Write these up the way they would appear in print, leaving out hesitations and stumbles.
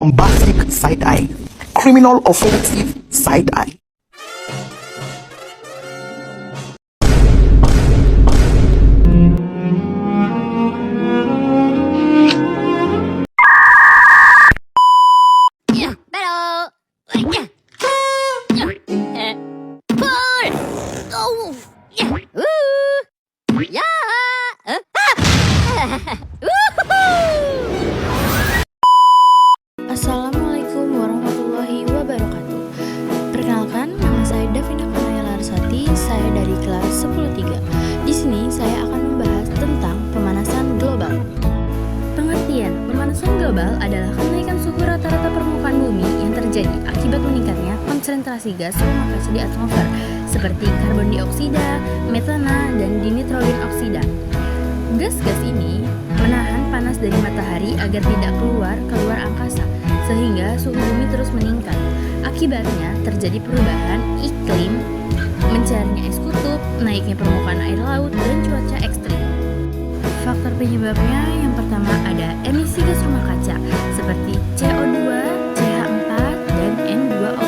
bombastic side eye, criminal offensive side eye. Ya, pero... Ya. Pull! Oh! Ya! Ya! Assalamualaikum warahmatullahi wabarakatuh. Perkenalkan, nama saya Davina Kanaya Larsati. Saya dari kelas 10-3. Di sini saya akan membahas tentang pemanasan global. Pengertian pemanasan global adalah kenaikan suhu rata-rata permukaan bumi yang terjadi akibat meningkatnya konsentrasi gas rumah kaca di atmosfer seperti karbon dioksida, metana, dan dinitrogen oksida. Gas-gas ini menahan panas dari matahari agar tidak keluar angkasa, sehingga suhu bumi terus meningkat. Akibatnya terjadi perubahan iklim, mencairnya es kutub, naiknya permukaan air laut, dan cuaca ekstrim. Faktor penyebabnya yang pertama ada emisi gas rumah kaca seperti CO2, CH4, dan N2O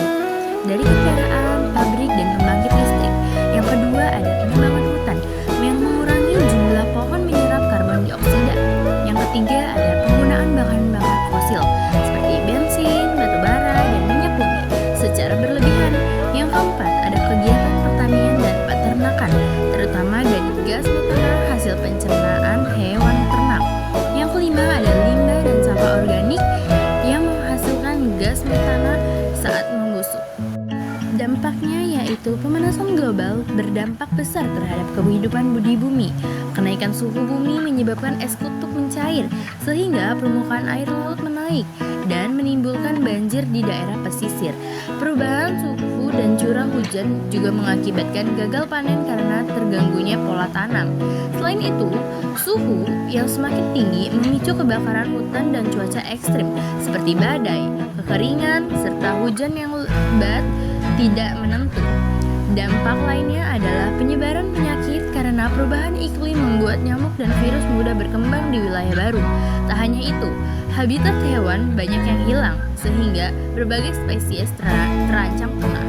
dari kendaraan, pabrik, dan pembangkit listrik. Yang kedua ada penebangan hutan yang mengurangi jumlah pohon menyerap karbon dioksida. Yang ketiga ada penggunaan bahan bakar fosil seperti bensin, batu bara, dan minyak bumi secara berlebihan. Yang keempat ada kegiatan pertanian dan peternakan, terutama dari gas metana hasil pencernaan hewan ternak. Yang kelima ada limbah dan sampah organik yang menghasilkan gas metana saat membusuk. Dampaknya yaitu pemanasan global berdampak besar terhadap kehidupan di bumi. Kenaikan suhu bumi menyebabkan es kutub mencair sehingga permukaan air laut menaik dan menimbulkan banjir di daerah pesisir. Perubahan suhu dan curah hujan juga mengakibatkan gagal panen karena terganggunya pola tanam. Selain itu, suhu yang semakin tinggi memicu kebakaran hutan dan cuaca ekstrim seperti badai, kekeringan, serta hujan yang lebat tidak menentu. Dampak lainnya adalah penyebaran penyakit karena perubahan iklim membuat nyamuk dan virus mudah berkembang di wilayah baru. Tak hanya itu, habitat hewan banyak yang hilang sehingga berbagai spesies terancam punah.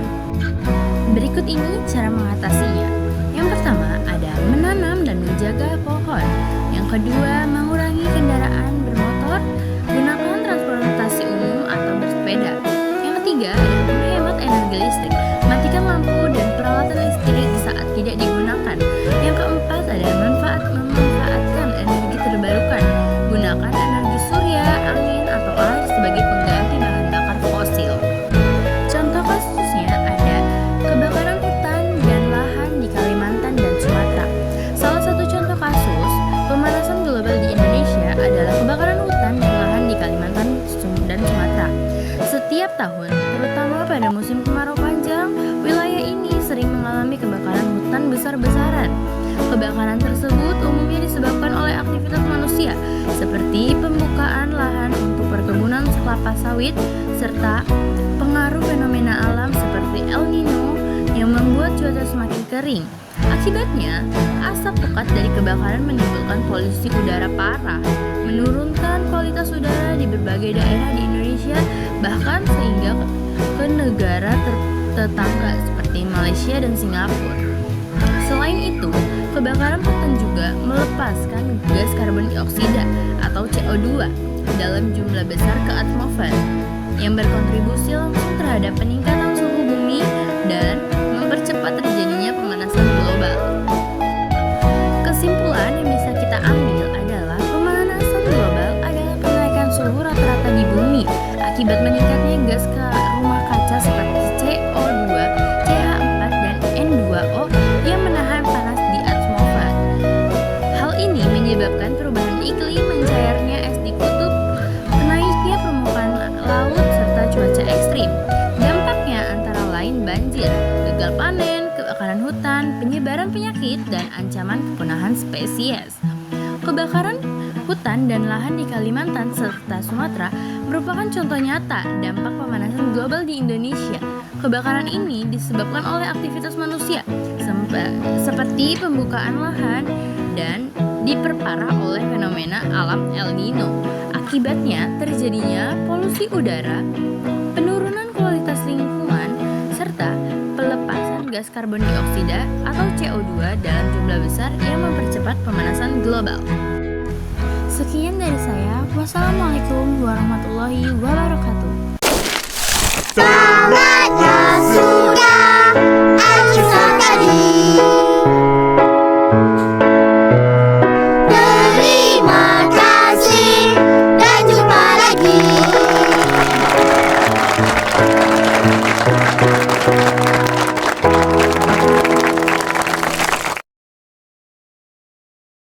Berikut ini cara mengatasinya. Yang pertama ada menanam dan menjaga pohon. Yang kedua mengurangi kendaraan bermotor, gunakan transportasi umum atau bersepeda. Yang ketiga ada menghemat energi listrik, matikan lampu dan peralatan listrik saat tidak digunakan. Yang keempat ada memanfaatkan energi terbarukan, gunakan energi surya, angin, atau air sebagai pengganti bahan bakar fosil. Contoh kasusnya ada kebakaran hutan dan lahan di Kalimantan dan Sumatera. Salah satu contoh kasus pemanasan global di Indonesia adalah kebakaran hutan dan lahan di Kalimantan dan Sumatera. Setiap tahun, terutama pada musim kemarau panjang, wilayah ini sering mengalami kebakaran hutan besar-besaran. Kebakaran tersebut umumnya disebabkan oleh aktivitas manusia, seperti pembukaan lahan untuk perkebunan kelapa sawit, serta pengaruh fenomena alam seperti El Nino yang membuat cuaca semakin kering. Akibatnya, asap pekat dari kebakaran menimbulkan polusi udara parah, menurunkan kualitas udara di berbagai daerah di Indonesia, bahkan sehingga ke negara tetangga seperti Malaysia dan Singapura. Selain itu, kebakaran hutan juga melepaskan gas karbon dioksida atau CO2 dalam jumlah besar ke atmosfer yang berkontribusi langsung terhadap peningkatan suhu bumi dan mempercepat terjadinya pemanasan global. Kesimpulan yang bisa kita ambil adalah pemanasan global adalah kenaikan suhu rata-rata di bumi akibat meningkatnya gas rumah kaca seperti CO2, CH4, dan N2O yang menahan panas di atmosfer. Hal ini menyebabkan perubahan iklim, mencairnya es di kutub, naiknya permukaan laut, serta cuaca ekstrim. Dampaknya antara lain banjir, gagal panen, kebakaran hutan, penyebaran penyakit, dan ancaman kepunahan spesies. Kebakaran hutan dan lahan di Kalimantan serta Sumatera merupakan contoh nyata dampak pemanasan global di Indonesia. Kebakaran ini disebabkan oleh aktivitas manusia seperti pembukaan lahan dan diperparah oleh fenomena alam El Nino. Akibatnya terjadinya polusi udara, penurunan kualitas lingkungan, serta pelepasan gas karbon dioksida atau CO2 dalam jumlah besar yang mempercepat pemanasan global. Sekian dari saya. Wassalamualaikum warahmatullahi wabarakatuh. Selamat